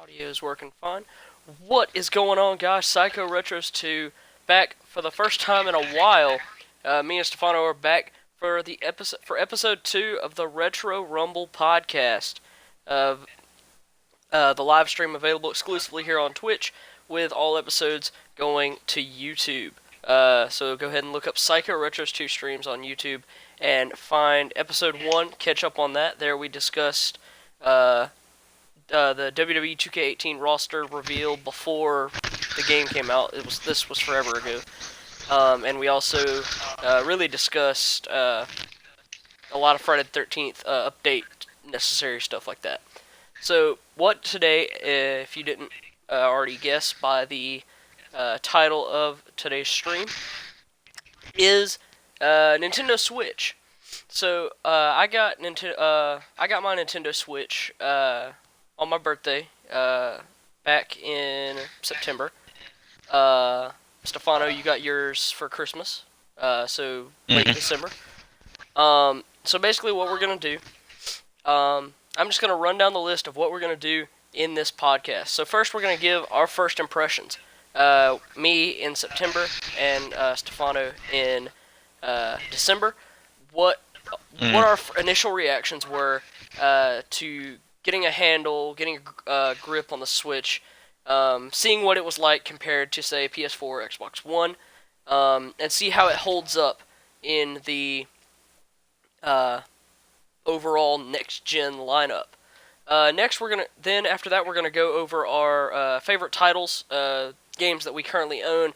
Audio is working fine. What is going on, guys? Psycho Retros 2 back for the first time in a while. Me and Stefano are back for episode 2 of the Retro Rumble podcast. The live stream available exclusively here on Twitch, with all episodes going to YouTube. So go ahead and look up Psycho Retros 2 streams on YouTube and find episode 1. Catch up on that. There we discussed the WWE 2K18 roster reveal before the game came out. This was forever ago, and we also really discussed a lot of Friday the 13th update necessary stuff like that. So what today, if you didn't already guess by the title of today's stream, is Nintendo Switch. So I got my Nintendo Switch on my birthday back in September. Stefano, you got yours for Christmas, so late December. So basically what we're going to do, I'm just going to run down the list of what we're going to do in this podcast. So first we're going to give our first impressions. Me in September and Stefano in December. What our initial reactions were to getting a handle, getting a grip on the Switch, seeing what it was like compared to, say, PS4 or Xbox One, and see how it holds up in the overall next-gen lineup. Next, after that, we're gonna go over our favorite titles, games that we currently own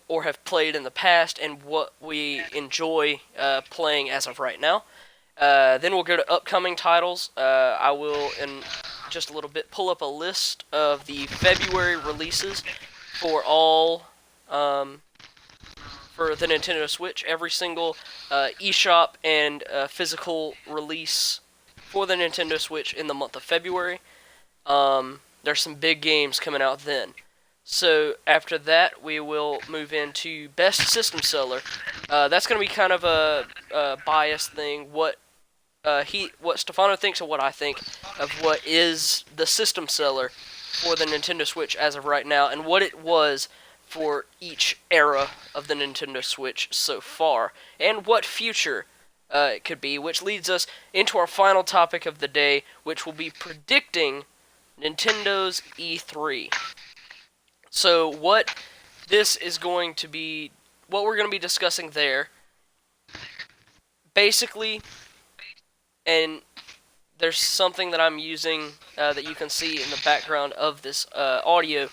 or have played in the past, and what we enjoy playing as of right now. Then we'll go to upcoming titles. I will, in just a little bit, pull up a list of the February releases for all for the Nintendo Switch. Every single eShop and physical release for the Nintendo Switch in the month of February. There's some big games coming out then. So after that, we will move into Best System Seller. That's going to be kind of a biased thing. What Stefano thinks and what I think of what is the system seller for the Nintendo Switch as of right now, and what it was for each era of the Nintendo Switch so far, and what future it could be, which leads us into our final topic of the day, which will be predicting Nintendo's E3. So what we're going to be discussing there, basically. And there's something that I'm using that you can see in the background of this audio.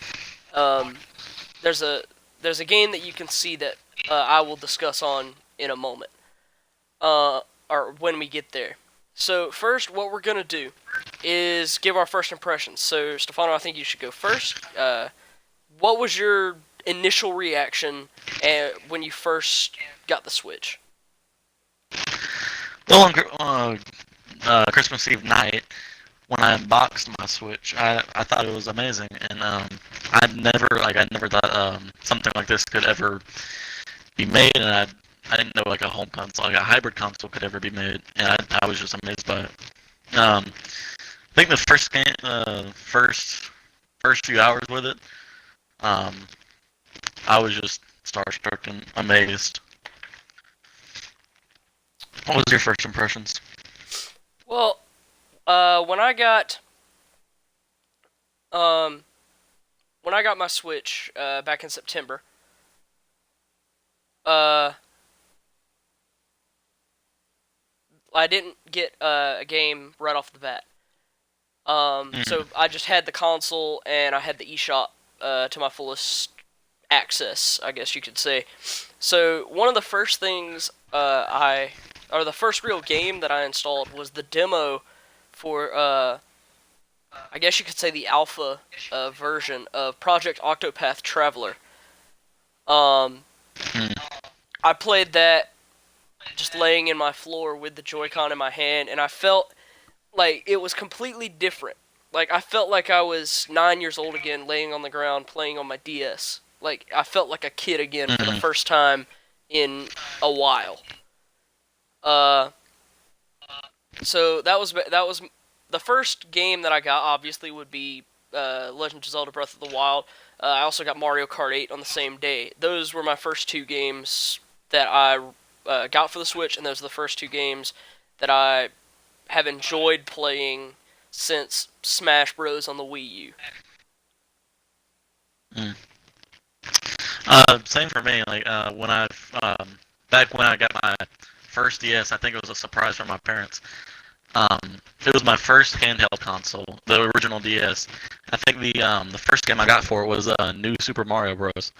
There's a game that you can see that I will discuss on in a moment, or when we get there. So first, what we're gonna do is give our first impressions. So Stefano, I think you should go first. What was your initial reaction when you first got the Switch? Well, on Christmas Eve night, when I unboxed my Switch, I thought it was amazing, and I never thought something like this could ever be made, and I didn't know like a home console, like a hybrid console, could ever be made, and I was just amazed by it. I think the first game, first few hours with it, I was just starstruck and amazed. What was your first impressions? Well, when I got my Switch back in September, I didn't get a game right off the bat. So I just had the console and I had the eShop to my fullest access, I guess you could say. So one of the first things the first real game that I installed was the demo for, I guess you could say the alpha version of Project Octopath Traveler. I played that just laying in my floor with the Joy-Con in my hand, and I felt like it was completely different. Like, I felt like I was 9 years old again, laying on the ground, playing on my DS. Like, I felt like a kid again for the first time in a while. So that was the first game that I got. Obviously, would be Legend of Zelda Breath of the Wild. I also got Mario Kart 8 on the same day. Those were my first two games that I got for the Switch, and those are the first two games that I have enjoyed playing since Smash Bros. On the Wii U. Mm. Same for me. Like when I back when I got my first DS, I think it was a surprise for my parents. It was my first handheld console, the original DS. I think the first game I got for it was New Super Mario Bros.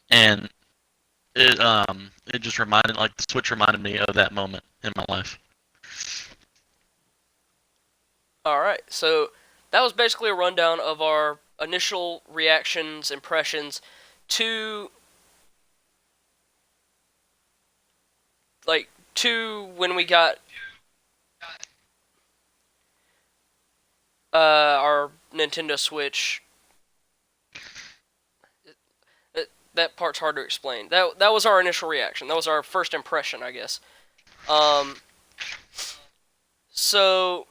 And it just reminded like the Switch reminded me of that moment in my life. Alright, so that was basically a rundown of our initial reactions, impressions to to when we got our Nintendo Switch. That part's hard to explain. That was our initial reaction. That was our first impression, I guess. Um, so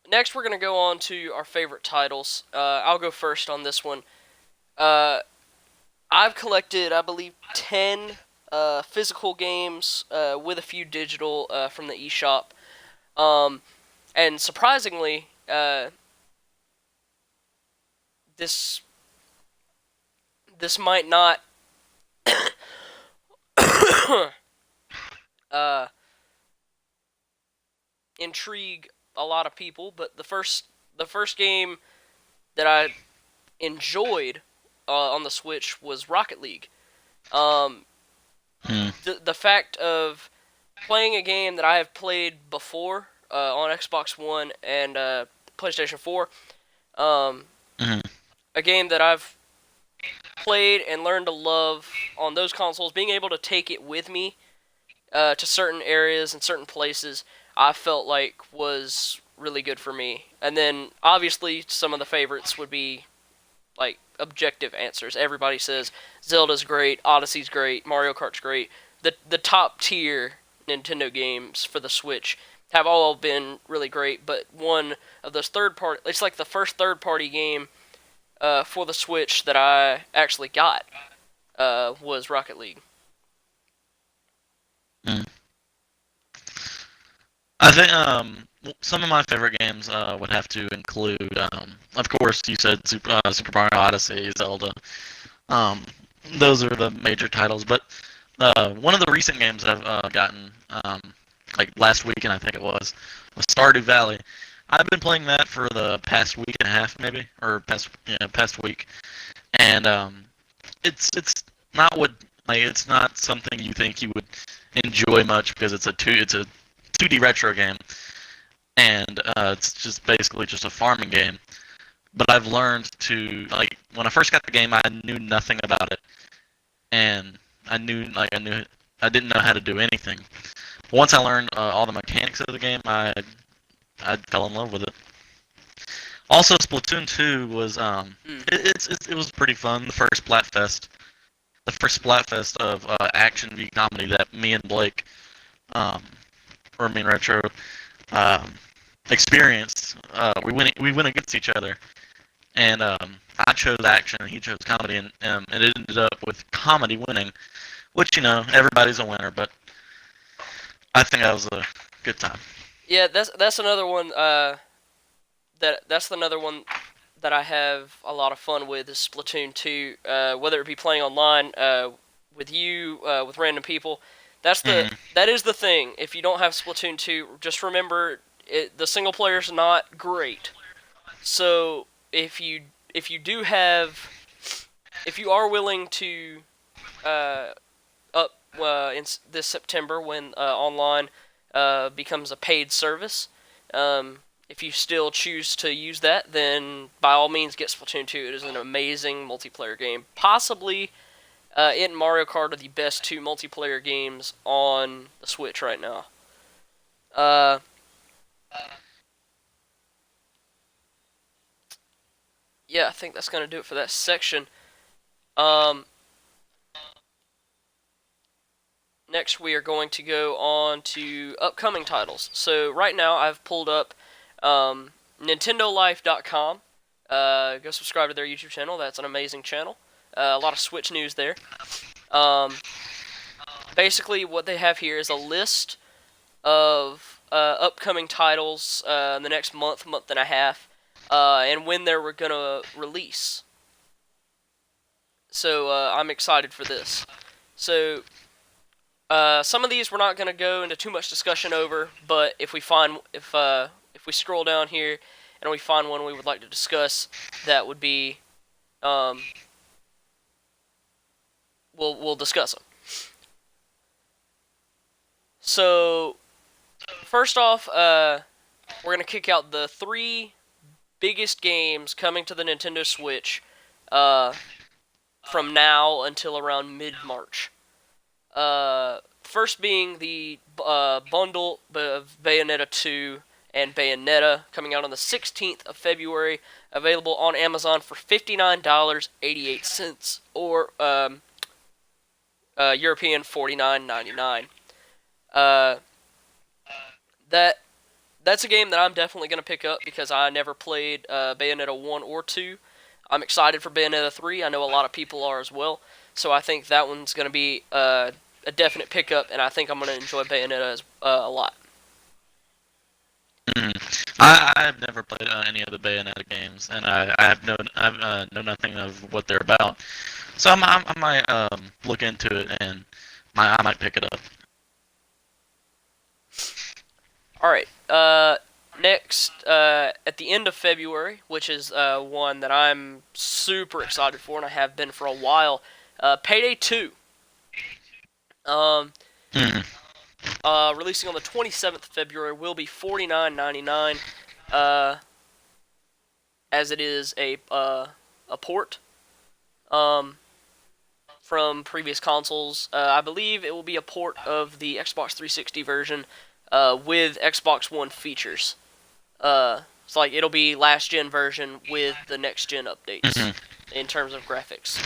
next we're gonna go on to our favorite titles. I'll go first on this one. I've collected, I believe, 10 physical games with a few digital from the eShop. And surprisingly, this this might not uh, intrigue a lot of people, but the first game that I enjoyed on the Switch was Rocket League. Um, Hmm. the fact of playing a game that I have played before on Xbox One and PlayStation 4, um, Hmm. a game that I've played and learned to love on those consoles, being able to take it with me to certain areas and certain places, I felt like was really good for me. And then obviously some of the favorites would be like objective answers. Everybody says Zelda's great, Odyssey's great, Mario Kart's great. The top tier Nintendo games for the Switch have all been really great, but one of those third party, it's like the first third party game for the Switch that I actually got was Rocket League. Hmm. I think some of my favorite games would have to include, of course, you said Super Mario Odyssey, Zelda. Um, those are the major titles. But one of the recent games I've gotten, like last weekend, I think it was Stardew Valley. I've been playing that for the past week and a half, maybe, or past week, and it's not what like it's not something you think you would enjoy much because it's a 2D retro game, and it's just basically just a farming game. But I've learned to like when I first got the game, I knew nothing about it, and I didn't know how to do anything. Once I learned all the mechanics of the game, I fell in love with it. Also, Splatoon 2 was Mm. it was pretty fun. The first Splatfest of action v comedy that me and Blake, um, or me and Retro, um, experienced. We went against each other, and I chose action and he chose comedy, and it ended up with comedy winning, which everybody's a winner, but I think that was a good time. Yeah, that's another one. That's another one that I have a lot of fun with is Splatoon 2. Whether it be playing online with you, with random people, Mm-hmm. that is the thing. If you don't have Splatoon 2, just remember the single player's not great. So if you do have if you are willing to uh, up in this September when online becomes a paid service. If you still choose to use that, then by all means get Splatoon 2. It is an amazing multiplayer game. Possibly it and Mario Kart are the best two multiplayer games on the Switch right now. Uh, yeah, I think that's going to do it for that section. Um, Next, we are going to go on to upcoming titles. So right now, I've pulled up NintendoLife.com. Go subscribe to their YouTube channel. That's an amazing channel. A lot of Switch news there. Um, Basically, what they have here is a list of upcoming titles in the next month and a half, and when they're gonna release. So I'm excited for this. So some of these we're not gonna go into too much discussion over, but if we scroll down here and we find one we would like to discuss, that would be we'll discuss them. So first off, we're gonna kick out the 3 biggest games coming to the Nintendo Switch from now until around mid-March. First being the bundle of Bayonetta 2 and Bayonetta, coming out on the 16th of February, available on Amazon for $59.88, or European $49.99. That's a game that I'm definitely going to pick up because I never played Bayonetta 1 or 2. I'm excited for Bayonetta 3. I know a lot of people are as well. So I think that one's going to be a definite pickup, and I think I'm going to enjoy Bayonetta a lot. I've never played any of the Bayonetta games, and I know nothing of what they're about. So I might look into it, and I might pick it up. Alright, next, at the end of February, which is one that I'm super excited for, and I have been for a while, Payday 2. Releasing on the 27th of February, will be $49.99, as it is a port from previous consoles. I believe it will be a port of the Xbox 360 version with Xbox One features. It's like it'll be last gen version with the next gen updates in terms of graphics.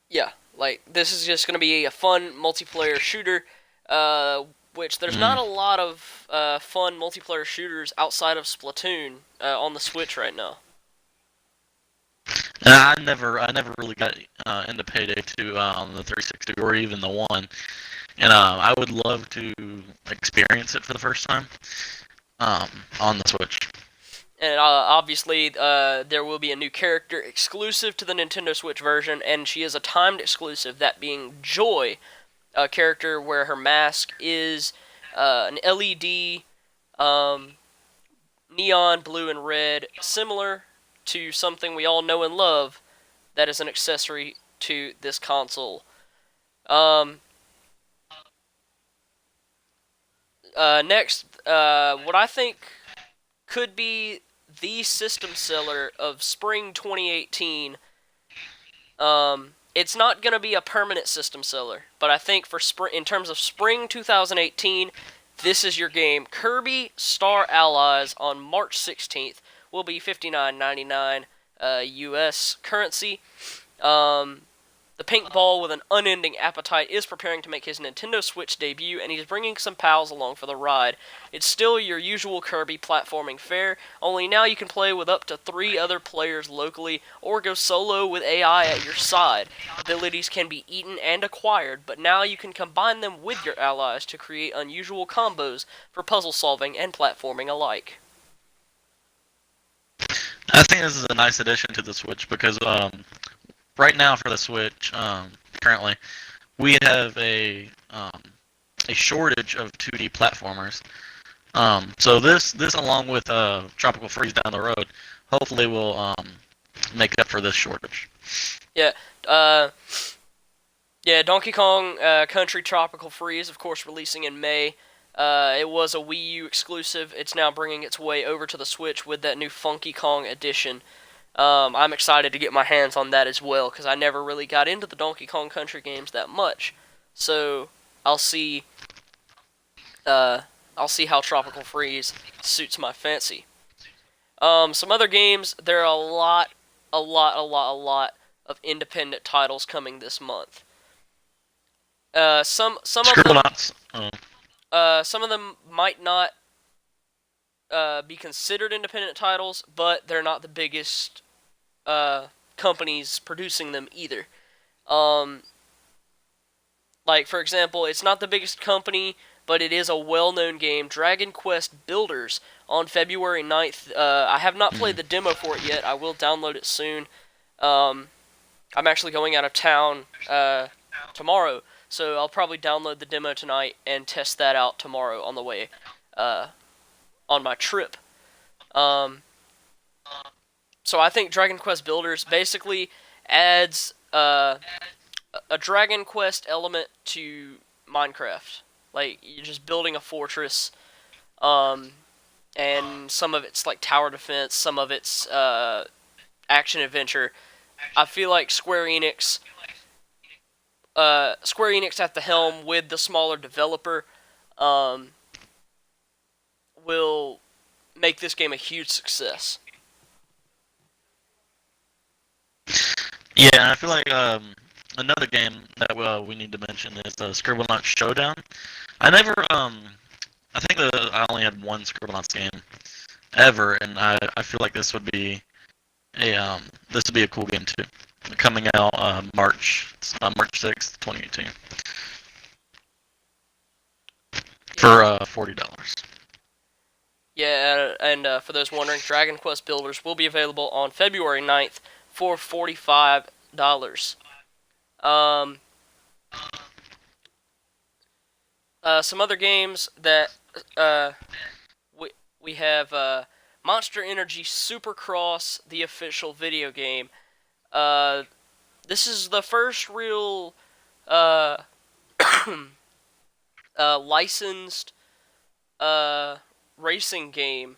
Yeah, like this is just gonna be a fun multiplayer shooter, which there's not a lot of fun multiplayer shooters outside of Splatoon on the Switch right now. I never really got into Payday 2 on the 360 or even the one, and I would love to experience it for the first time on the Switch. And obviously, there will be a new character exclusive to the Nintendo Switch version, and she is a timed exclusive, that being Joy, a character where her mask is an LED, neon blue and red, similar to something we all know and love that is an accessory to this console. Next, what I think could be the system seller of spring 2018. It's not going to be a permanent system seller, but I think for in terms of spring 2018, this is your game. Kirby Star Allies on March 16th will be $59.99 US currency. The pink ball with an unending appetite is preparing to make his Nintendo Switch debut, and he's bringing some pals along for the ride. It's still your usual Kirby platforming fare, only now you can play with up to 3 other players locally, or go solo with AI at your side. Abilities can be eaten and acquired, but now you can combine them with your allies to create unusual combos for puzzle solving and platforming alike. I think this is a nice addition to the Switch because right now for the Switch, currently, we have a shortage of 2D platformers. So this along with Tropical Freeze down the road, hopefully will make up for this shortage. Yeah, Donkey Kong Country Tropical Freeze, of course, releasing in May. It was a Wii U exclusive. It's now bringing its way over to the Switch with that new Funky Kong edition. I'm excited to get my hands on that as well, because I never really got into the Donkey Kong Country games that much. So I'll see how Tropical Freeze suits my fancy. Some other games, there are a lot of independent titles coming this month. Some of them might not be considered independent titles, but they're not the biggest companies producing them either. Um, like, for example, it's not the biggest company, but it is a well-known game, Dragon Quest Builders, on February 9th. I have not played Mm. the demo for it yet. I will download it soon. Um, I'm actually going out of town tomorrow, so I'll probably download the demo tonight and test that out tomorrow on the way uh, on my trip. Um, so I think Dragon Quest Builders basically adds a Dragon Quest element to Minecraft. Like, you're just building a fortress, um, and some of it's like tower defense, some of it's action adventure. I feel like Square Enix at the helm with the smaller developer, um, will make this game a huge success. Yeah, and I feel like another game that we need to mention is Scribblenauts Showdown. I never I think that I only had one Scribblenauts game ever, and I feel like this would be a cool game too. Coming out March 6th, 2018, for $40. Yeah, and for those wondering, Dragon Quest Builders will be available on February 9th for $45. Um, some other games that uh, we have Monster Energy Supercross, the official video game. Uh, this is the first real uh, licensed racing game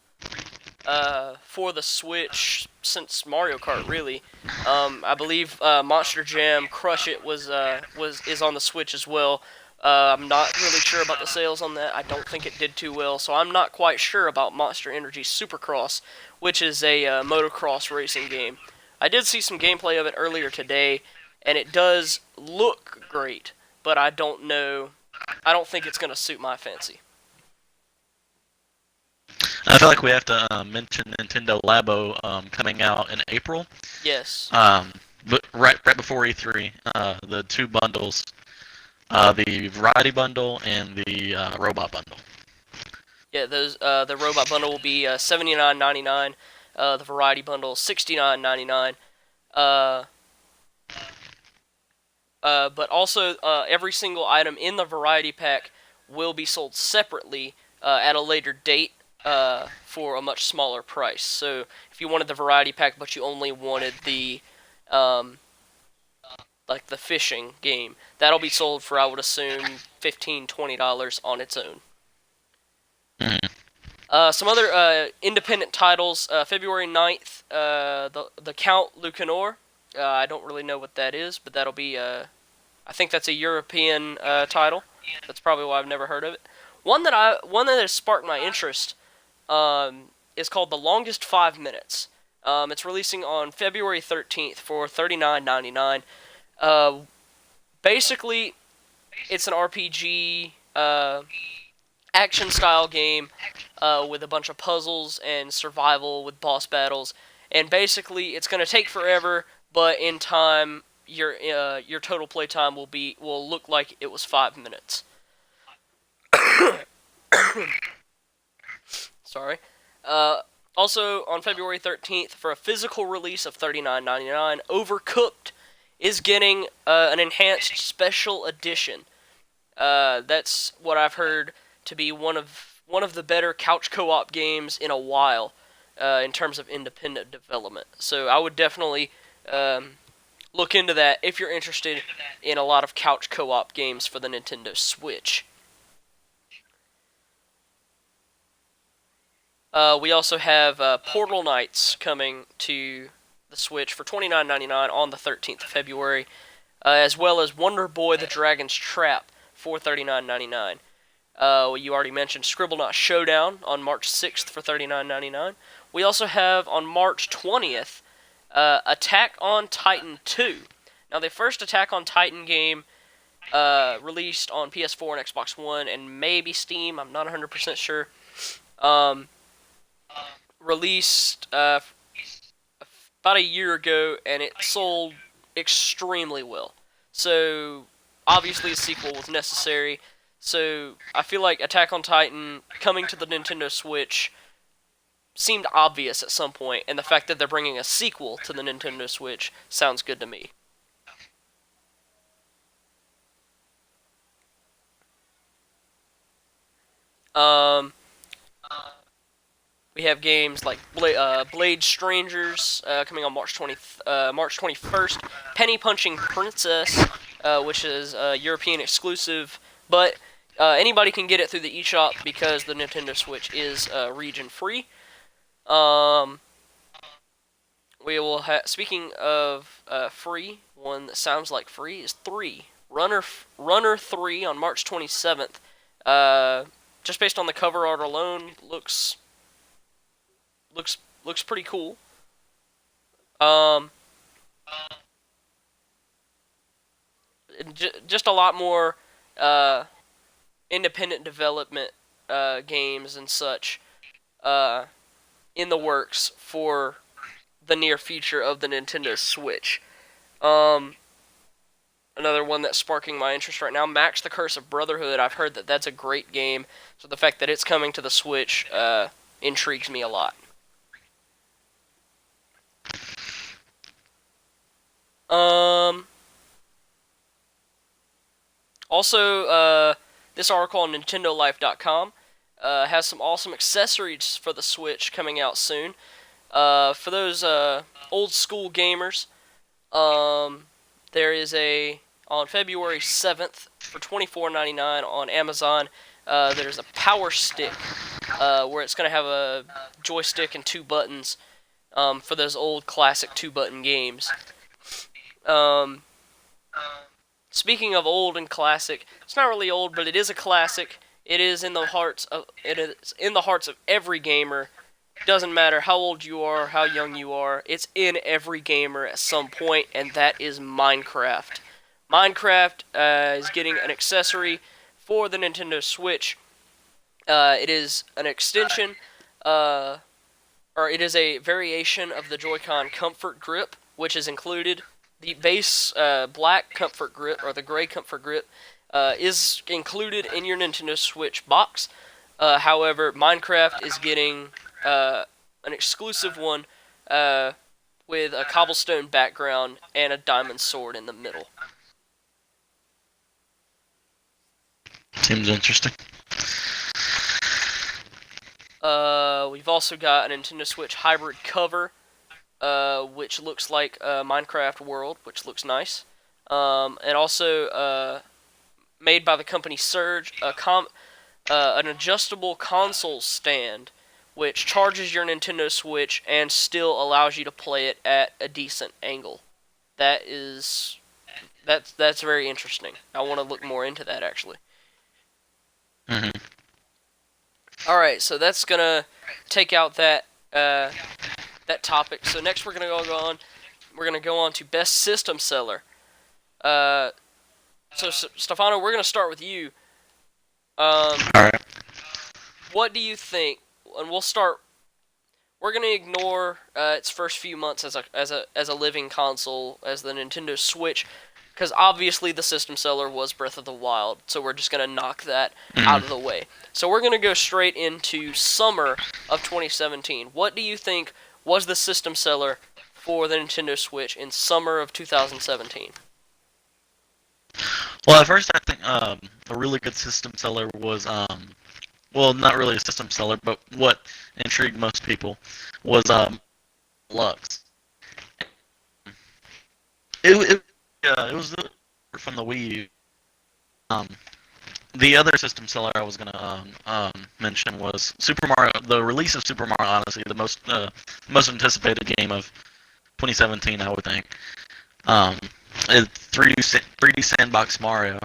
for the Switch since Mario Kart, really. I believe Monster Jam Crush It is on the Switch as well. I'm not really sure about the sales on that. I don't think it did too well, so I'm not quite sure about Monster Energy Supercross, which is a motocross racing game. I did see some gameplay of it earlier today, and it does look great, but I don't know. I don't think it's going to suit my fancy. I feel like we have to mention Nintendo Labo coming out in April. Yes. But right before E3, the two bundles, the Variety Bundle and the Robot Bundle. Yeah, the robot bundle will be $79.99. The variety bundle $69.99. Uh, but also every single item in the variety pack will be sold separately at a later date for a much smaller price. So if you wanted the variety pack but you only wanted the um, like the fishing game, that'll be sold for, I would assume, $15-$20 on its own. Mm. Some other independent titles. February 9th, the Count Lucanor. I don't really know what that is, but that'll be, I think that's a European title. That's probably why I've never heard of it. One that has sparked my interest is called The Longest 5 Minutes. It's releasing on February 13th for $39.99. Basically, it's an RPG action-style game with a bunch of puzzles and survival with boss battles. And basically, it's going to take forever, but in time, your total playtime will look like it was 5 minutes. Sorry. Also, on February 13th, for a physical release of $39.99, Overcooked is getting an enhanced special edition. That's what I've heard to be one of the better couch co-op games in a while, in terms of independent development. So I would definitely look into that if you're interested in a lot of couch co-op games for the Nintendo Switch. We also have Portal Knights coming to the Switch for $29.99 on the 13th of February, as well as Wonder Boy: The Dragon's Trap for $39.99. You already mentioned Scribblenauts Showdown on March 6th for $39.99. We also have on March 20th Attack on Titan 2. Now, the first Attack on Titan game released on PS4 and Xbox One and maybe Steam. I'm not 100% sure. released about a year ago, and it sold extremely well. So obviously a sequel was necessary. So I feel like Attack on Titan coming to the Nintendo Switch seemed obvious at some point, and the fact that they're bringing a sequel to the Nintendo Switch sounds good to me. Um, we have games like Blade Strangers coming on March 21st. Penny Punching Princess, which is European exclusive, but anybody can get it through the eShop because the Nintendo Switch is region free. Um, we will speaking of free, one that sounds like free is Runner 3 on March 27th. Just based on the cover art alone, looks pretty cool. Um, just a lot more uh, independent development games and such uh, in the works for the near future of the Nintendo Switch. Um, Another one that's sparking my interest right now, Max: The Curse of Brotherhood. I've heard that that's a great game, so the fact that it's coming to the Switch intrigues me a lot. Um, Also, this article on NintendoLife.com has some awesome accessories for the Switch coming out soon. For those old school gamers, there is a on February 7th for $24.99 on Amazon. There's a Power Stick where it's going to have a joystick and two buttons for those old classic two-button games. Um, Speaking of old and classic, it's not really old, but it is a classic. It is in the hearts of every gamer. Doesn't matter how old you are, how young you are. It's in every gamer at some point, and that is Minecraft. Minecraft is getting an accessory for the Nintendo Switch. It is an extension, or it is a variation of the Joy-Con Comfort Grip, which is included. The base black Comfort Grip, or the gray Comfort Grip, is included in your Nintendo Switch box. However, Minecraft is getting an exclusive one with a cobblestone background and a diamond sword in the middle. Seems interesting. We've also got a Nintendo Switch hybrid cover, which looks like Minecraft World, which looks nice. And also made by the company Surge, an adjustable console stand, which charges your Nintendo Switch and still allows you to play it at a decent angle. That's very interesting. I want to look more into that actually. Mm-hmm. All right, so that's gonna take out that topic. So next we're gonna go on. We're gonna go on to best system seller. So Stefano, we're gonna start with you. All right. What do you think? And we'll start. We're gonna ignore its first few months as a living console, as the Nintendo Switch, because obviously the system seller was Breath of the Wild. So we're just gonna knock that out of the way. So we're gonna go straight into summer of 2017. What do you think was the system seller for the Nintendo Switch in summer of 2017? Well, at first I think a really good system seller was well, not really a system seller, but what intrigued most people was Lux. It was from the Wii U. Um, the other system seller I was gonna mention was Super Mario. The release of Super Mario Odyssey, the most anticipated game of 2017, I would think. Um, 3D Sandbox Mario.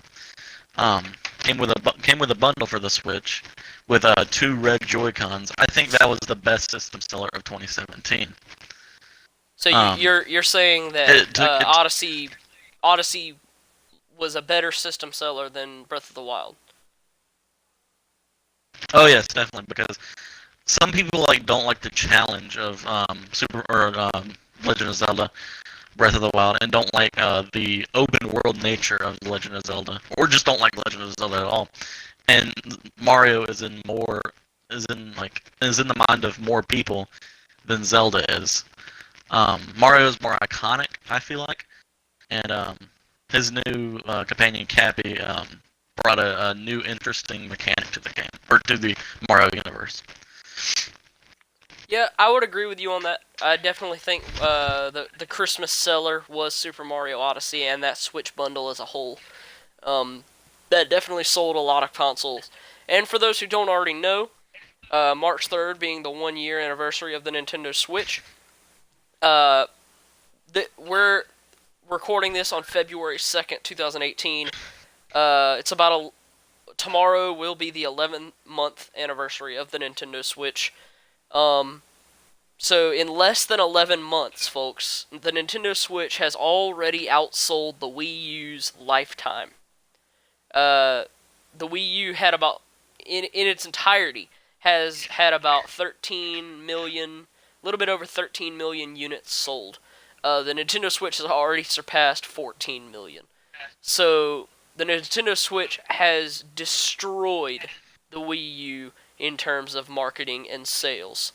Came with a bundle for the Switch with two red Joy Cons. I think that was the best system seller of 2017. So you're saying that Odyssey was a better system seller than Breath of the Wild? Oh yes, definitely, because some people like don't like the challenge of Legend of Zelda Breath of the Wild and don't like the open world nature of The Legend of Zelda, or just don't like Legend of Zelda at all. And Mario is in the mind of more people than Zelda is. Mario is more iconic, I feel like, and his new companion Cappy brought a new interesting mechanic to the game, or to the Mario universe. Yeah, I would agree with you on that. I definitely think the Christmas seller was Super Mario Odyssey and that Switch bundle as a whole. That definitely sold a lot of consoles. And for those who don't already know, March 3rd being the 1 year anniversary of the Nintendo Switch, we're recording this on February 2nd, 2018. It's about tomorrow will be the 11th anniversary of the Nintendo Switch. So in less than 11 months, folks, the Nintendo Switch has already outsold the Wii U's lifetime. The Wii U had about, in its entirety, has had about 13 million, a little bit over 13 million units sold. The Nintendo Switch has already surpassed 14 million. So the Nintendo Switch has destroyed the Wii U in terms of marketing and sales.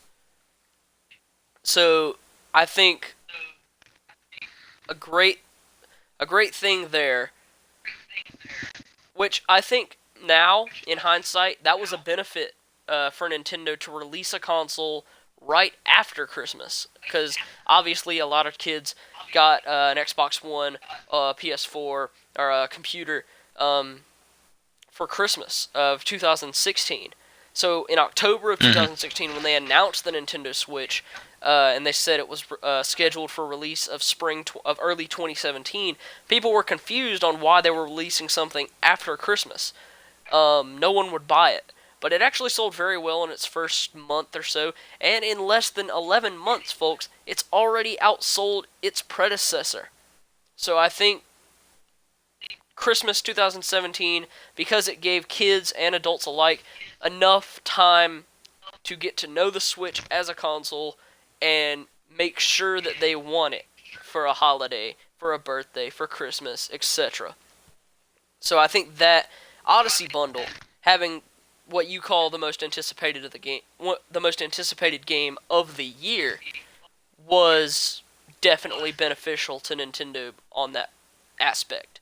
So I think a great thing there, which I think now in hindsight that was a benefit for Nintendo to release a console right after Christmas, because obviously a lot of kids got an Xbox One, PS4, or a computer for Christmas of 2016. So in October of 2016, when they announced the Nintendo Switch, and they said it was scheduled for release of early 2017, people were confused on why they were releasing something after Christmas. No one would buy it. But it actually sold very well in its first month or so, and in less than 11 months, folks, it's already outsold its predecessor. So I think Christmas 2017, because it gave kids and adults alike enough time to get to know the Switch as a console and make sure that they want it for a holiday, for a birthday, for Christmas, etc. So I think that Odyssey bundle, having what you call the most anticipated game of the year, was definitely beneficial to Nintendo on that aspect.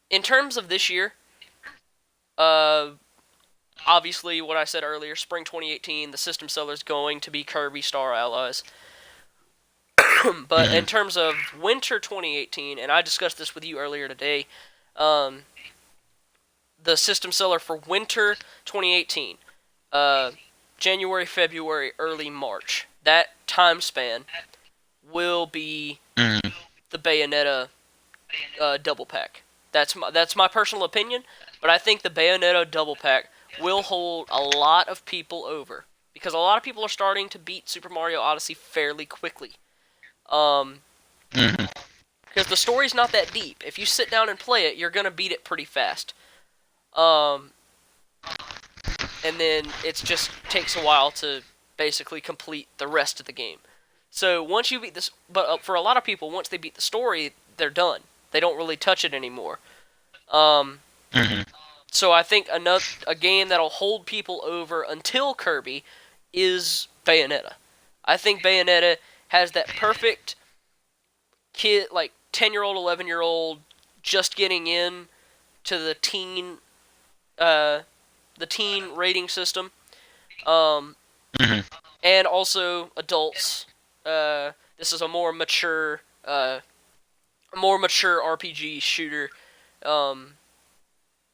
In terms of this year, obviously what I said earlier, spring 2018, the system seller is going to be Kirby Star Allies. But in terms of winter 2018, and I discussed this with you earlier today, the system seller for winter 2018, January, February, early March, that time span will be the Bayonetta double pack. That's my personal opinion, but I think the Bayonetta double pack will hold a lot of people over, because a lot of people are starting to beat Super Mario Odyssey fairly quickly. Because the story's not that deep. If you sit down and play it, you're gonna beat it pretty fast. And then it just takes a while to basically complete the rest of the game. So once you beat this, but for a lot of people, once they beat the story, they're done. They don't really touch it anymore. So I think a game that'll hold people over until Kirby is Bayonetta. I think Bayonetta has that perfect kid, like 10-year-old, 11-year-old, just getting in to the teen rating system, and also adults. This is a more mature RPG shooter,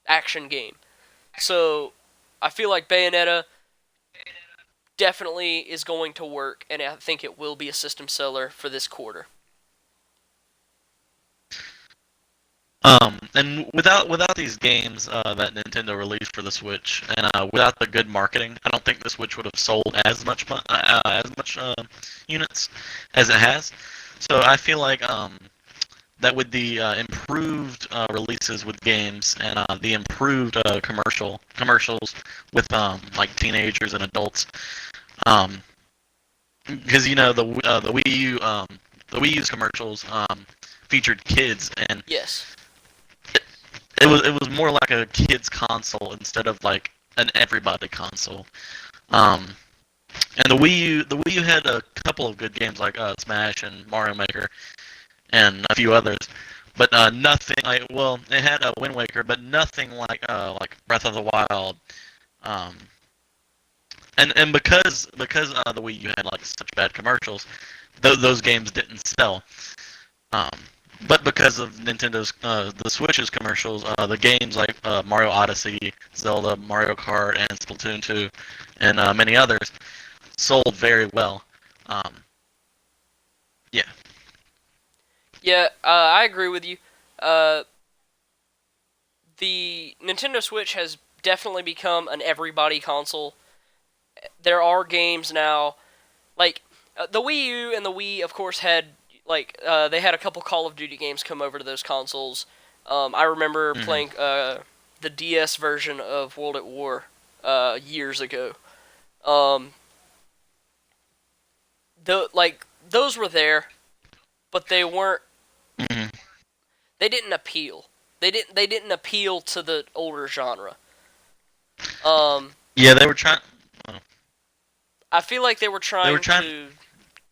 action game. So I feel like Bayonetta definitely is going to work, and I think it will be a system seller for this quarter. And without these games that Nintendo released for the Switch, and without the good marketing, I don't think the Switch would have sold as much units as it has. So I feel like that with the improved releases with games and the improved commercials with like teenagers and adults, um, because the Wii U the Wii U's commercials featured kids, and Yes. it was more like a kids console instead of like an everybody console. Um, and the Wii U had a couple of good games like Smash and Mario Maker and a few others, but nothing like, well, it had a Wind Waker, but nothing like Breath of the Wild. Um, and because the Wii U had like such bad commercials, those games didn't sell. Um, but because of Nintendo's the Switch's commercials, the games like Mario Odyssey, Zelda, Mario Kart, and Splatoon 2, and many others sold very well. Um, yeah. Yeah, I agree with you. Uh, the Nintendo Switch has definitely become an everybody console. There are games now, like the Wii U and the Wii, of course, had they had a couple Call of Duty games come over to those consoles. I remember Hmm. playing the DS version of World at War years ago. Um, those were there, but they weren't. Hmm. They didn't appeal. They didn't appeal to the older genre. Um, Yeah, they were trying. Well, I feel like they were they were trying trying. to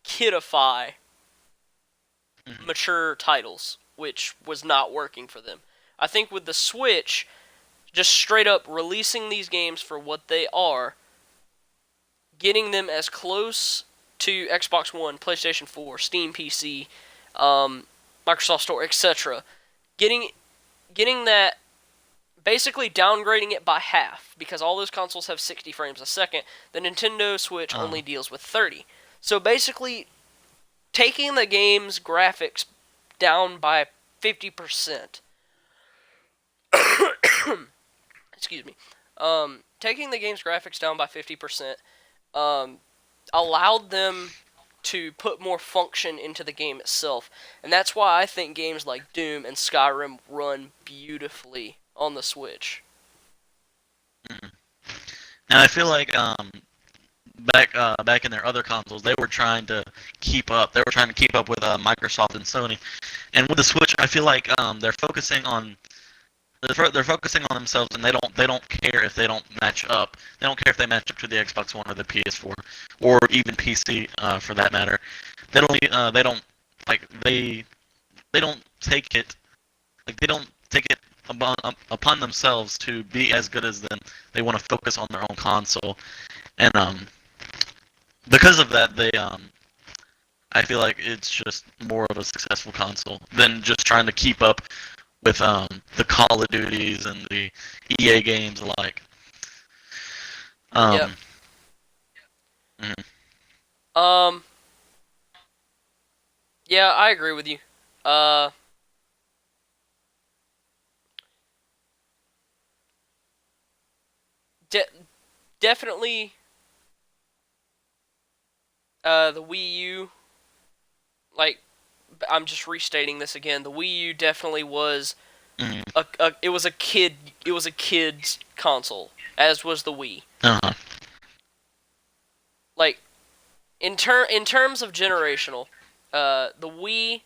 kidify Mhm. mature titles, which was not working for them. I think with the Switch, just straight up releasing these games for what they are, getting them as close to Xbox One, PlayStation 4, Steam PC, um, Microsoft Store, etc. Getting getting that, basically downgrading it by half, because all those consoles have 60 frames a second. The Nintendo Switch Uh, only deals with 30. So basically, taking the game's graphics down by 50%. Excuse me. Taking the game's graphics down by 50% um, allowed them to put more function into the game itself. And that's why I think games like Doom and Skyrim run beautifully on the Switch. mhm. And I feel like back in their other consoles, they were trying to keep up. They were trying to keep up with Microsoft and Sony. And with the Switch, I feel like they're focusing on themselves, and they don't care if they don't match up. They don't care if they match up to the Xbox One or the PS4 or even PC for that matter. They don't take it upon themselves to be as good as them. They want to focus on their own console, and because of that, I feel like it's just more of a successful console than just trying to keep up with the Call of Duties and the EA games alike. Yep. Um, mhm. Um. Yeah, I agree with you. Uh. De- Definitely. The Wii U. Like, I'm just restating this again. The Wii U definitely was Mhm. it was a kid. It was a kid's console, as was the Wii. Uh-huh. Like, in terms of generational, the Wii,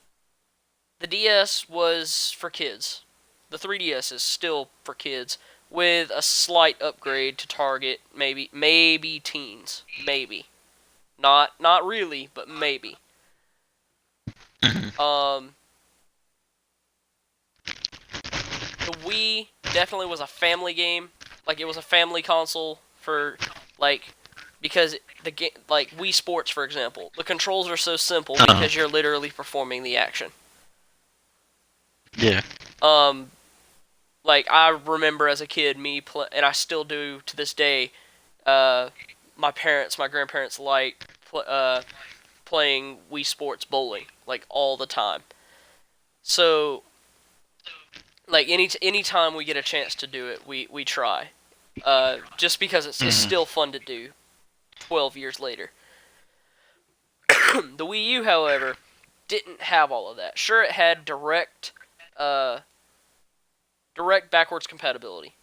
the DS was for kids. The 3DS is still for kids, with a slight upgrade to target maybe teens, maybe not really, but maybe. Mhm. Um, the Wii definitely was a family game. Like, it was a family console for, like, because the game, like Wii Sports, for example, the controls are so simple Uh-huh. because you're literally performing the action. Yeah. Um, like, I remember as a kid and I still do to this day. Uh, my grandparents like playing Wii Sports bowling like all the time. So, like, any time we get a chance to do it, we try. Just because it's Mhm. still fun to do 12 years later. The Wii U, however, didn't have all of that. Sure, it had direct backwards compatibility.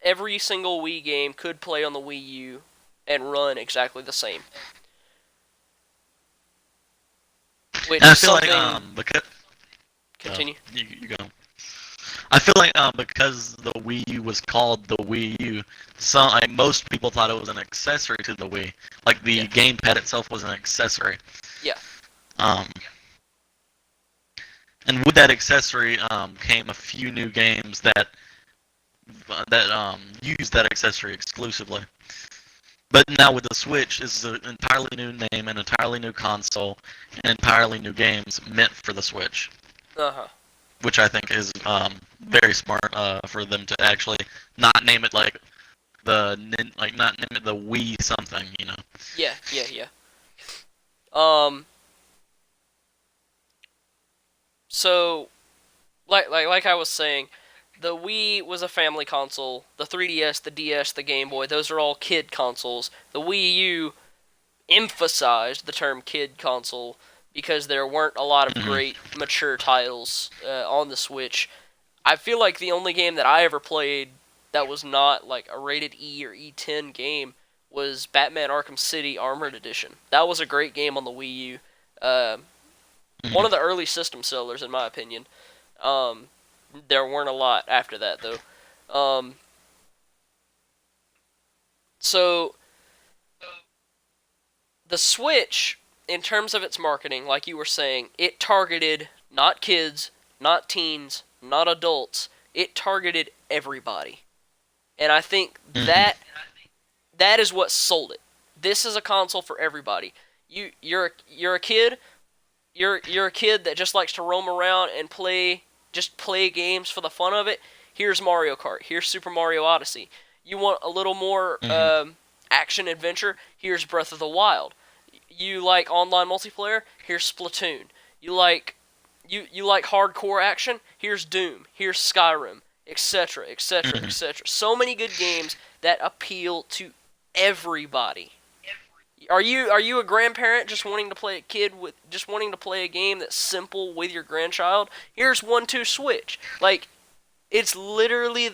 Every single Wii game could play on the Wii U and run exactly the same. And Which I is feel like something. because Continue. you go. I feel like because the Wii U was called the Wii U, some like most people thought it was an accessory to the Wii. Like Yeah. the gamepad itself was an accessory. Yeah. Um, and with that accessory came a few new games that use that accessory exclusively. But now with the Switch, it's an entirely new name, an entirely new console, and entirely new games meant for the Switch, Uh huh. which I think is very smart for them to actually not name it like not name it the Wii something, you know. Yeah. Yeah. Yeah. Um. So, like I was saying, the Wii was a family console. The 3DS, the DS, the Game Boy, those are all kid consoles. The Wii U emphasized the term kid console because there weren't a lot of Hmm. great mature titles on the Switch. I feel like the only game that I ever played that was not like a rated E or E10 game was Batman Arkham City Armored Edition. That was a great game on the Wii U. One Hmm. of the early system sellers, in my opinion. Um, there weren't a lot after that, though. Um, so, the Switch, in terms of its marketing, like you were saying, it targeted not kids, not teens, not adults. It targeted everybody. And I think Hmm. that is what sold it. This is a console for everybody. You're a kid. You're a kid that just likes to roam around and play games for the fun of it. Here's Mario Kart. Here's Super Mario Odyssey. You want a little more Hmm. action adventure? Here's Breath of the Wild. You like online multiplayer? Here's Splatoon. You like hardcore action? Here's Doom. Here's Skyrim, etc., etc., Hmm. etc. So many good games that appeal to everybody. Are you a grandparent just wanting to play a kid with just wanting to play a game that's simple with your grandchild? Here's 1-2 Switch. Like it's literally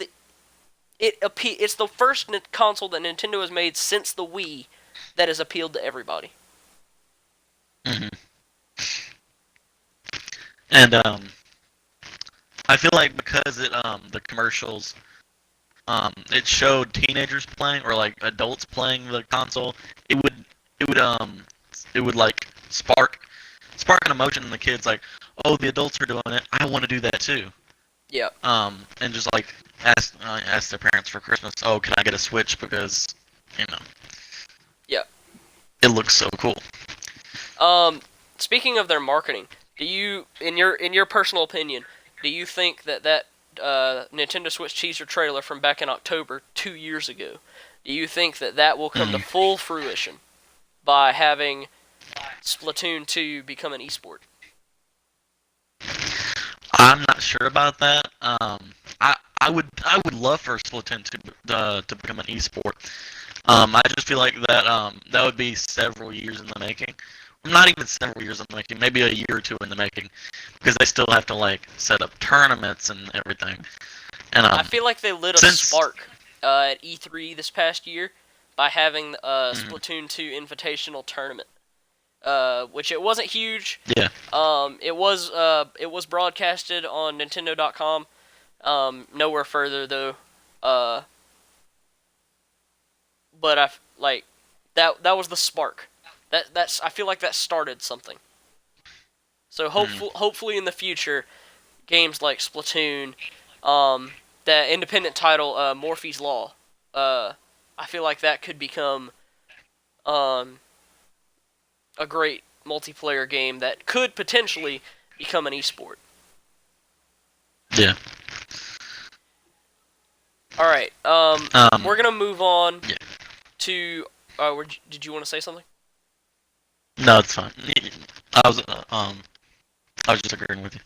it's the first console that Nintendo has made since the Wii that has appealed to everybody. Hmm. And I feel like because the commercials it showed teenagers playing or like adults playing the console, it would it would um it would like spark an emotion in the kids like, oh, the adults are doing it, I want to do that too. Yeah. And just like ask their parents for Christmas, oh, can I get a Switch because you know Yeah. it looks so cool. Um Speaking of their marketing, do you in your personal opinion, do you think that Nintendo Switch teaser trailer from back in October 2 years ago, do you think that will come to Mm. full fruition by having Splatoon 2 become an esport? I'm not sure about that. I would love for Splatoon to become an esport. I just feel like that would be several years in the making. Not even several years in the making, maybe a year or two in the making, because they still have to like set up tournaments and everything. And I feel like they lit a since spark at E3 this past year by having a mm, Splatoon 2 Invitational Tournament, which it wasn't huge. yeah, It was broadcasted on Nintendo.com. Nowhere further though. Uh, but that was the spark. I feel like that started something. So mm, hopefully in the future, games like Splatoon, um, that independent title Morphe's Law, uh, I feel like that could become um, a great multiplayer game that could potentially become an esport. yeah, All right, um, we're gonna move on yeah. to. Did you want to say something? No, it's fine. I was I was just agreeing with you.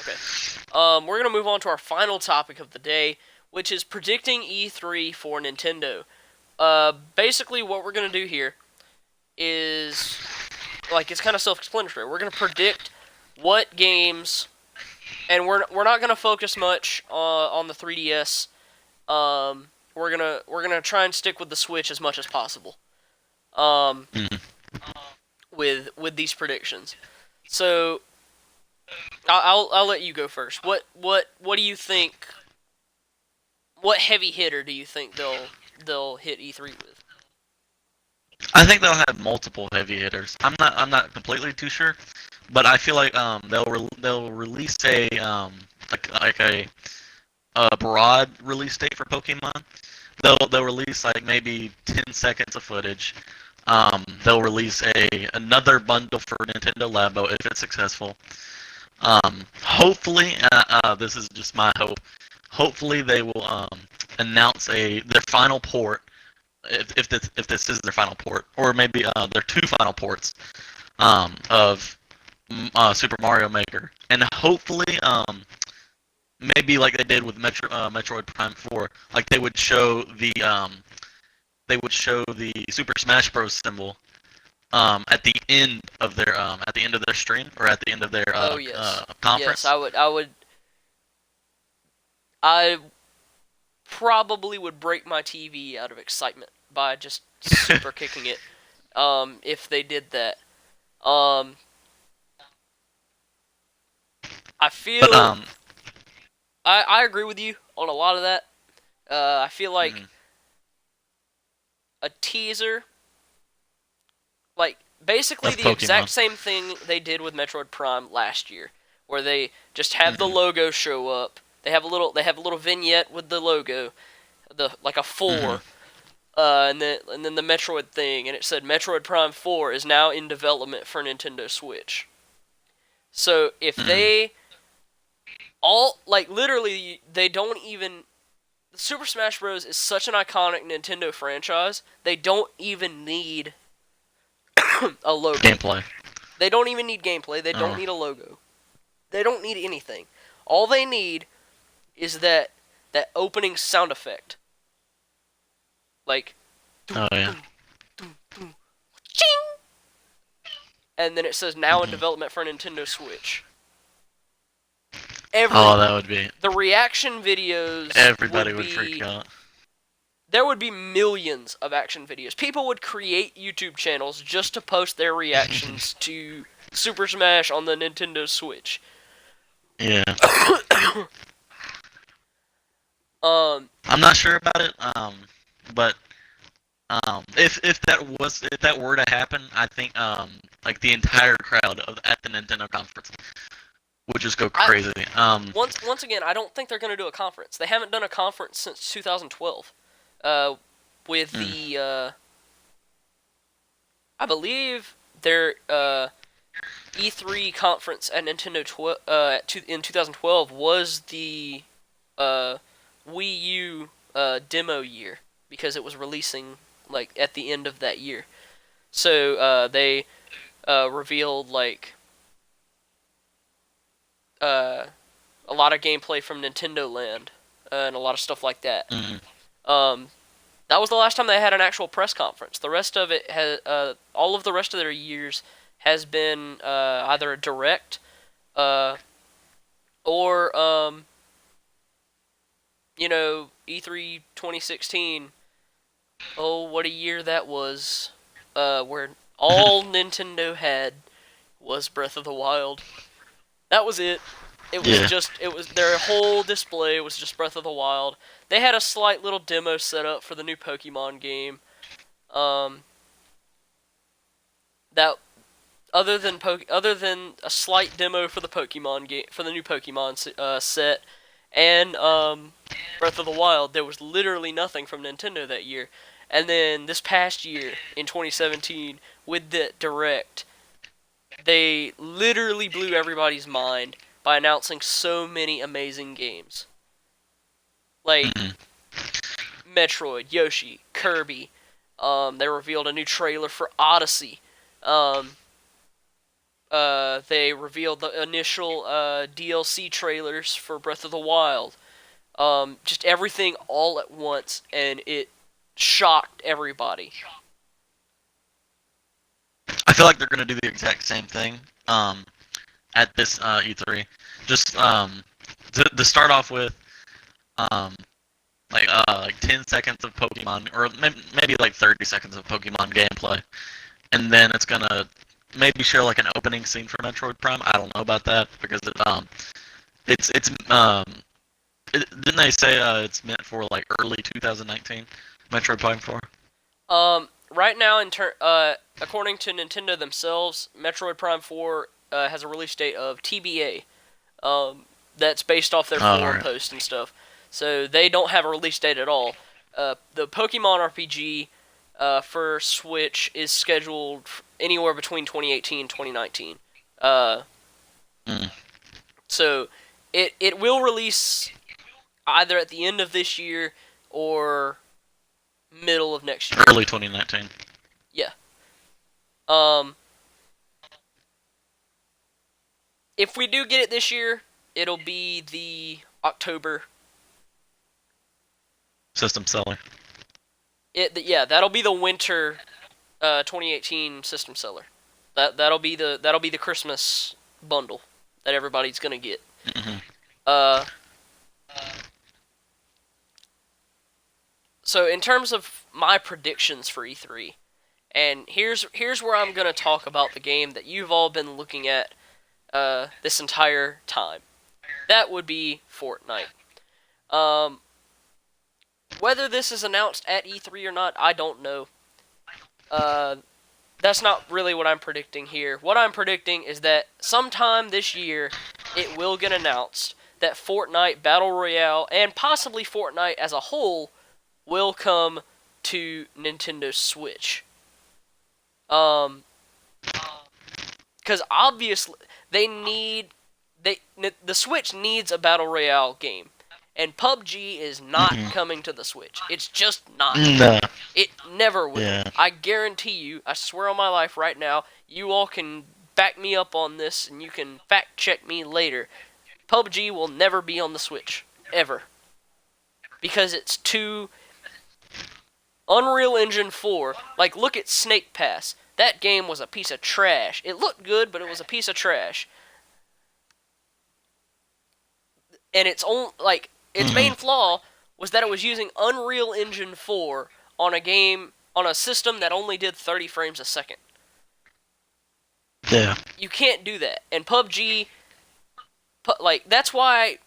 Okay. We're gonna move on to our final topic of the day, which is predicting E3 for Nintendo. Basically, what we're gonna do here is like it's kind of self-explanatory. We're gonna predict what games, and we're not gonna focus much on the 3DS. We're gonna try and stick with the Switch as much as possible. Um, Mhm. with these predictions. So I'll let you go first. What do you think? What heavy hitter do you think they'll hit E3 with? I think they'll have multiple heavy hitters. I'm not completely too sure, but I feel like they'll release a broad release date for Pokemon. They'll release like maybe 10 seconds of footage. They'll release another bundle for Nintendo Labo if it's successful. Hopefully, this is just my hope. Hopefully, they will announce their final port, if this is their final port, or maybe their two final ports of Super Mario Maker, and hopefully, maybe like they did with Metroid Prime 4, like they would show the Super Smash Bros. Symbol at the end of their stream, or at the end of their Oh yes, yes. conference. I probably would break my TV out of excitement by just super kicking it. If they did that. Um, I But feel I agree with you on a lot of that. I feel like mhm, a teaser, like basically of the exact Pokemon. same thing they did with Metroid Prime last year, where they just have the Hmm. logo show up. They have a little vignette with the logo, the like a Hmm. 4, and then the Metroid thing, and it said Metroid Prime 4 is now in development for Nintendo Switch. So if Hmm. they all like literally they don't even Super Smash Bros. Is such an iconic Nintendo franchise, they don't even need a logo. Gameplay. They don't even need gameplay. They don't Oh, need a logo. They don't need anything. All they need is that opening sound effect. Like oh doom yeah. doom doom doom ching, and then it says now in Hmm. development for Nintendo Switch. Every Oh, that would be. the reaction videos Everybody would would freak be out. there would be millions of action videos. People would create YouTube channels just to post their reactions to Super Smash on the Nintendo Switch. Yeah. um, I'm not sure about it. But if that were to happen, I think like the entire crowd at the Nintendo conference would just go I crazy. once again, I don't think they're gonna do a conference. They haven't done a conference since 2012. Uh, with Mm, the I believe their E3 conference at Nintendo in 2012 was the uh, Wii U demo year because it was releasing like at the end of that year. So they revealed like uh, a lot of gameplay from Nintendo Land and a lot of stuff like that. mm, Um, that was the last time they had an actual press conference. The rest of it has all of the rest of their years has been either a direct uh, or E3 2016. Oh, what a year that was! Where all Nintendo had was Breath of the Wild. That was it. yeah. It was their whole display was just Breath of the Wild. They had a slight little demo set up for the new Pokemon game. Um, that other than a slight demo for the Pokemon game for the new Pokemon set and Breath of the Wild, there was literally nothing from Nintendo that year. And then this past year in 2017 with the Direct, they literally blew everybody's mind by announcing so many amazing games. Like Mm, Metroid, Yoshi, Kirby. They revealed a new trailer for Odyssey. Um, they revealed the initial DLC trailers for Breath of the Wild. Just everything all at once, and it shocked everybody. I feel like they're gonna do the exact same thing. at this E3. Just to start off with, um, like 10 seconds of Pokemon, or maybe like 30 seconds of Pokemon gameplay, and then it's gonna maybe show like an opening scene for Metroid Prime. I don't know about that because it's didn't they say it's meant for like early 2019, Metroid Prime 4? Right now, according to Nintendo themselves, Metroid Prime 4 has a release date of TBA. That's based off their Oh, forum alright. posts and stuff. So they don't have a release date at all. The Pokemon RPG for Switch is scheduled anywhere between 2018 and 2019. Uh, Mm. so it will release either at the end of this year or middle of next year. Early 2019. Yeah. Um, if we do get it this year, it'll be the October. System seller. Yeah, that'll be the winter 2018 system seller. That'll be the Christmas bundle that everybody's gonna get. Hmm. Uh, so in terms of my predictions for E3, and here's where I'm gonna talk about the game that you've all been looking at this entire time. That would be Fortnite. Um, whether this is announced at E3 or not, I don't know. Uh, that's not really what I'm predicting here. What I'm predicting is that sometime this year, it will get announced that Fortnite Battle Royale and possibly Fortnite as a whole will come to Nintendo Switch. Because obviously the Switch needs a Battle Royale game. And PUBG is not Hmm. coming to the Switch. It's just not. No. It never will. Yeah. I guarantee you, I swear on my life right now, you all can back me up on this and you can fact check me later. PUBG will never be on the Switch. Ever. Because it's too... Unreal Engine 4, like look at Snake Pass. That game was a piece of trash. It looked good, but it was a piece of trash. And its main flaw was that it was using Unreal Engine 4 on a system that only did 30 frames a second. Yeah. You can't do that. And PUBG, that's why,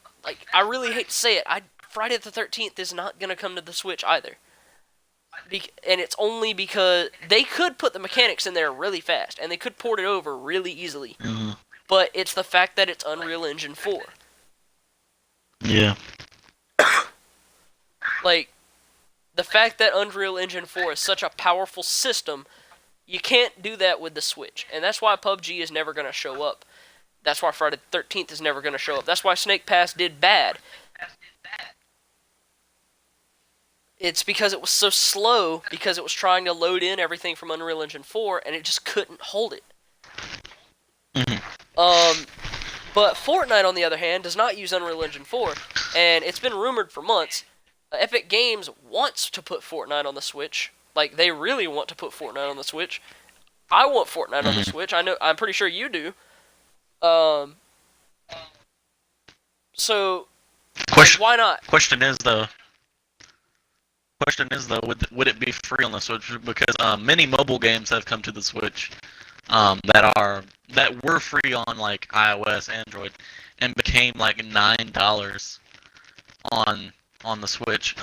I really hate to say it, Friday the 13th is not going to come to the Switch either. And it's only because they could put the mechanics in there really fast, and they could port it over really easily. Hmm. But it's the fact that it's Unreal Engine 4. Yeah. The fact that Unreal Engine 4 is such a powerful system, you can't do that with the Switch. And that's why PUBG is never going to show up. That's why Friday the 13th is never going to show up. That's why Snake Pass did bad. It's because it was so slow, because it was trying to load in everything from Unreal Engine 4, and it just couldn't hold it. Hmm. But Fortnite, on the other hand, does not use Unreal Engine 4, and it's been rumored for months. Epic Games wants to put Fortnite on the Switch. They really want to put Fortnite on the Switch. I want Fortnite on the Switch. I'm pretty sure you do. So, why not? Question is though, would it be free on the Switch? Because many mobile games have come to the Switch that were free on like iOS, Android, and became like $9 on the Switch.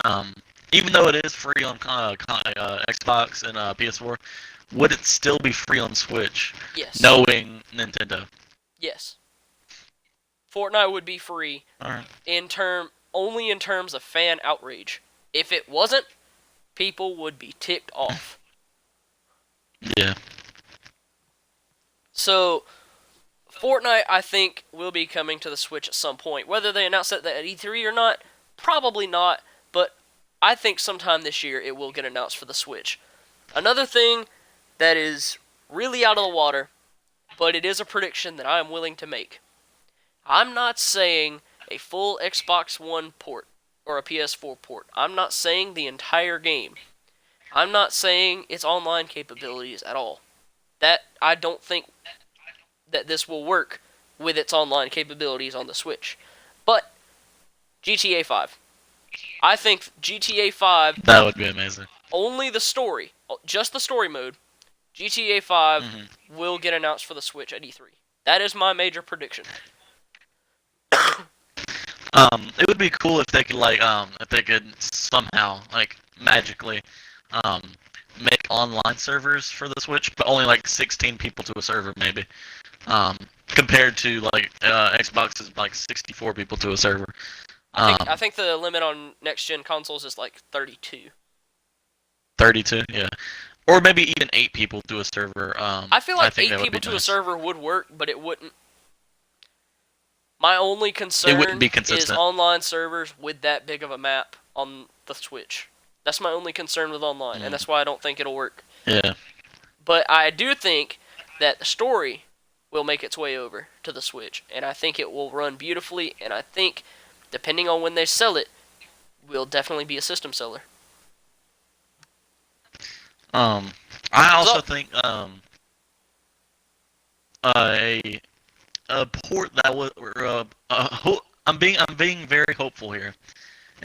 Even though it is free on Xbox and PS4, would it still be free on Switch? Yes. Knowing Nintendo. Yes. Fortnite would be free. All right. Only in terms of fan outrage. If it wasn't, people would be ticked off. Yeah. So, Fortnite, I think, will be coming to the Switch at some point. Whether they announce that at E3 or not, probably not, but I think sometime this year it will get announced for the Switch. Another thing that is really out of the water, but it is a prediction that I am willing to make. I'm not saying a full Xbox One port or a PS4 port. I'm not saying the entire game. I'm not saying its online capabilities at all. That I don't think that this will work with its online capabilities on the Switch. But GTA 5. I think GTA 5, That would be amazing. only the story, just the story mode, GTA 5 Mm-hmm. will get announced for the Switch at E3. That is my major prediction. It would be cool if they could if they could somehow magically um make online servers for the Switch, but only like 16 people to a server maybe. Compared to Xbox's like 64 people to a server. I think the limit on next gen consoles is like 32. 32, yeah, or maybe even 8 people to a server. I feel I like think 8 that would people be to a nice. server would work, but it wouldn't. My only It wouldn't concern be is consistent. online servers with that big of a map on the Switch. That's my only concern with online, and that's why I don't think it'll work. Yeah. But I do think that the story will make its way over to the Switch, and I think it will run beautifully, and I think, depending on when they sell it, will definitely be a system seller. I also So, think a port that was I'm being very hopeful here.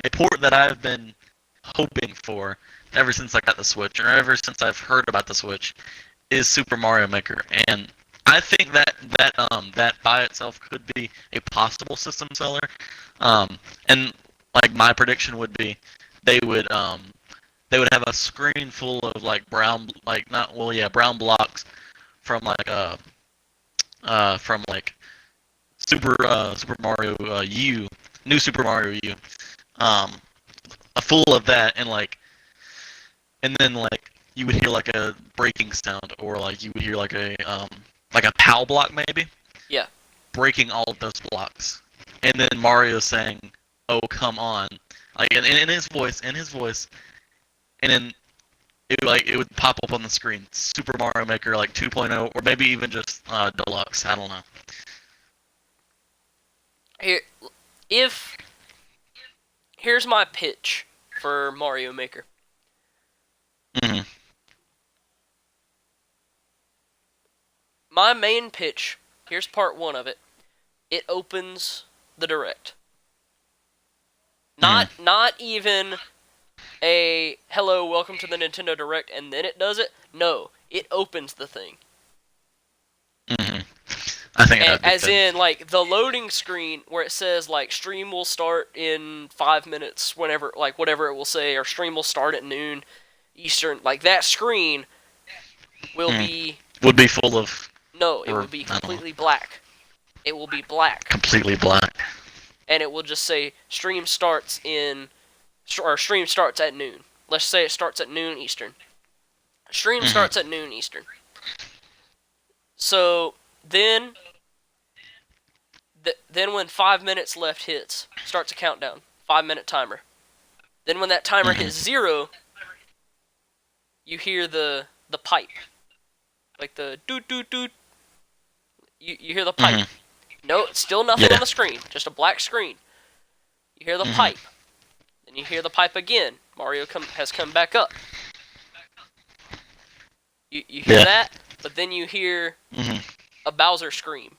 A port that I've been hoping for ever since I got the Switch, or ever since I've heard about the Switch, is Super Mario Maker, and I think that by itself could be a possible system seller. And like my prediction would be, they would have a screen full of like brown blocks from like Super Mario U, New Super Mario U, um, full of that, and then you would hear like a breaking sound, or like you would hear like a POW block maybe yeah. breaking all of those blocks, and then Mario saying, "Oh come on," like in his voice, and then it would pop up on the screen, Super Mario Maker like 2.0, or maybe even just Deluxe. I don't know. Here, if here's my pitch for Mario Maker. Mm-hmm. My main pitch, here's part one of it. It opens the direct. Not even a hello, welcome to the Nintendo Direct, and then it does it. No, it opens the thing. Mm-hmm. I think that'd be As good. in, like, the loading screen where it says, like, stream will start in 5 minutes, whenever, like, whatever it will say, or stream will start at noon Eastern. Like, that screen will be... Would be full of... No, it will be completely black. It will be black. Completely black. And it will just say, stream starts at noon. Let's say it starts at noon Eastern. Stream starts at noon Eastern. So, then when 5 minutes left hits, starts a countdown. 5-minute timer. Then when that timer hits 0, you hear the pipe. Like the doot doot doot. You hear the pipe. No, still nothing on the screen. Just a black screen. You hear the pipe. Then you hear the pipe again. Mario has come back up. You hear that, but then you hear a Bowser scream.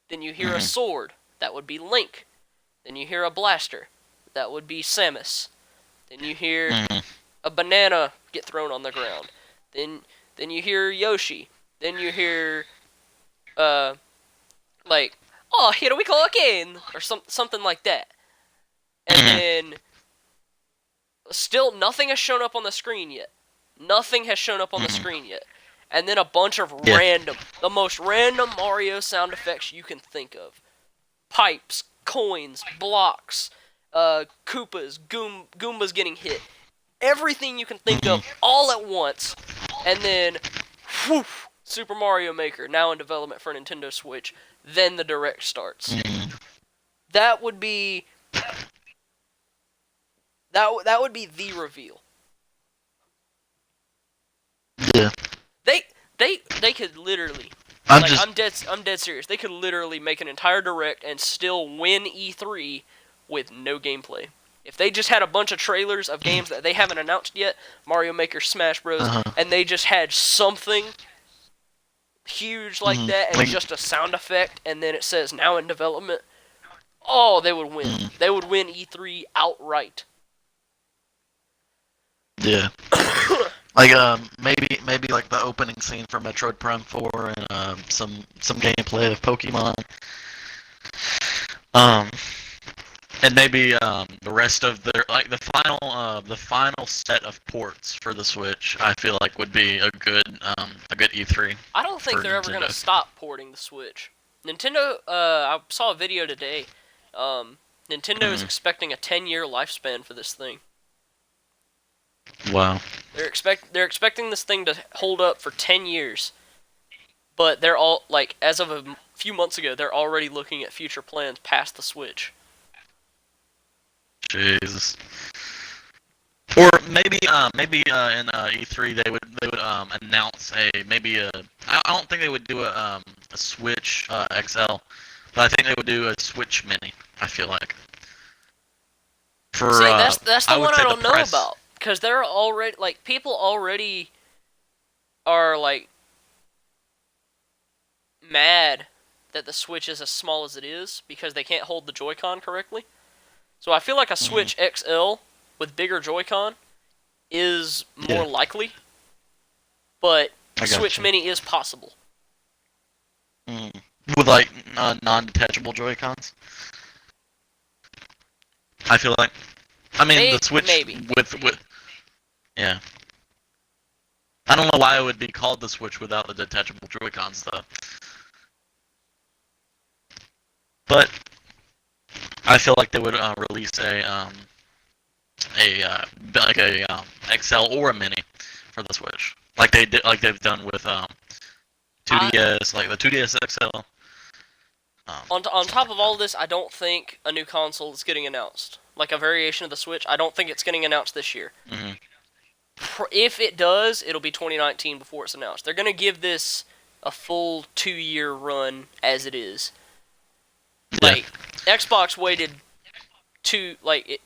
Then you hear a sword. That would be Link. Then you hear a blaster. That would be Samus. Then you hear a banana get thrown on the ground. Then you hear Yoshi. Then you hear like, oh, here we go again, or something like that. And then still nothing has shown up on the screen yet. Nothing has shown up on the screen yet. And then a bunch of the most random Mario sound effects you can think of. Pipes, coins, blocks, Koopas, Goombas getting hit. Everything you can think of all at once. And then, whew, Super Mario Maker, now in development for Nintendo Switch. Then the Direct starts. That would be... That would be the reveal. Yeah. They could literally... I'm dead serious. They could literally make an entire Direct and still win E3 with no gameplay. If they just had a bunch of trailers of games that they haven't announced yet, Mario Maker, Smash Bros., and they just had something huge like that, and it's just a sound effect, and then it says now in development, oh, they would win. They would win E3 outright. Yeah. Like maybe like the opening scene for Metroid Prime 4 and some gameplay of Pokemon. Um and maybe the rest of their like the final set of ports for the Switch. I feel like would be a good E3 I don't think for they're ever gonna Nintendo. stop porting the Switch. Nintendo, I saw a video today. Nintendo is Mhm. expecting a 10-year lifespan for this thing. Wow. They're expecting this thing to hold up for 10 years. But they're all like as of a few months ago, they're already looking at future plans past the Switch. Jesus. Or maybe in E3 they would announce I don't think they would do a Switch XL, but I think they would do a Switch Mini. I feel like for See, that's the I would one I say the don't know price. about because they're already like people already are like mad that the Switch is as small as it is because they can't hold the Joy-Con correctly. So I feel like a Hmm. Switch XL with bigger Joy-Con is more Yeah, likely, but I a got Switch you. Mini is possible. Mm. With like non-detachable Joy Cons. I feel like. I mean the Switch Maybe. with yeah. I don't know why it would be called the Switch without the detachable Joy Cons though. But I feel like they would release a like a XL or a mini for the Switch, like they've done with I 2DS, like the 2DS XL. on Stuff top like of all this, I don't think a new console is getting announced. Like a variation of the Switch, I don't think it's getting announced this year. that. Hmm. If it does, it'll be 2019 before it's announced. They're gonna give this a full 2-year run as it is. Yeah. Like Xbox waited the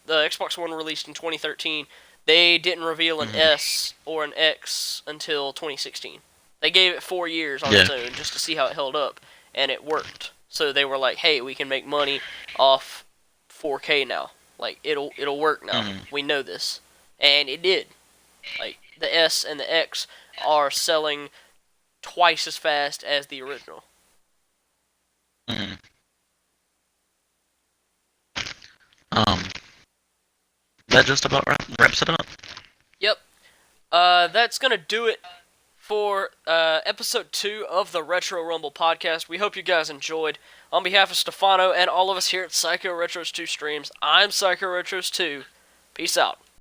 Xbox One released in 2013. They didn't reveal an Hmm. S or an X until 2016. They gave it 4 years on Yeah. its own just to see how it held up, and it worked. So they were like, "Hey, we can make money off 4K now. Like it'll work now. Hmm. We know this." And it did. Like the S and the X are selling twice as fast as the original. Hmm. Um, that just about wraps it up. Yep. That's gonna do it for episode 2 of the Retro Rumble podcast. We hope you guys enjoyed. On behalf of Stefano and all of us here at Psycho Retros 2 Streams, I'm Psycho Retros 2. Peace out.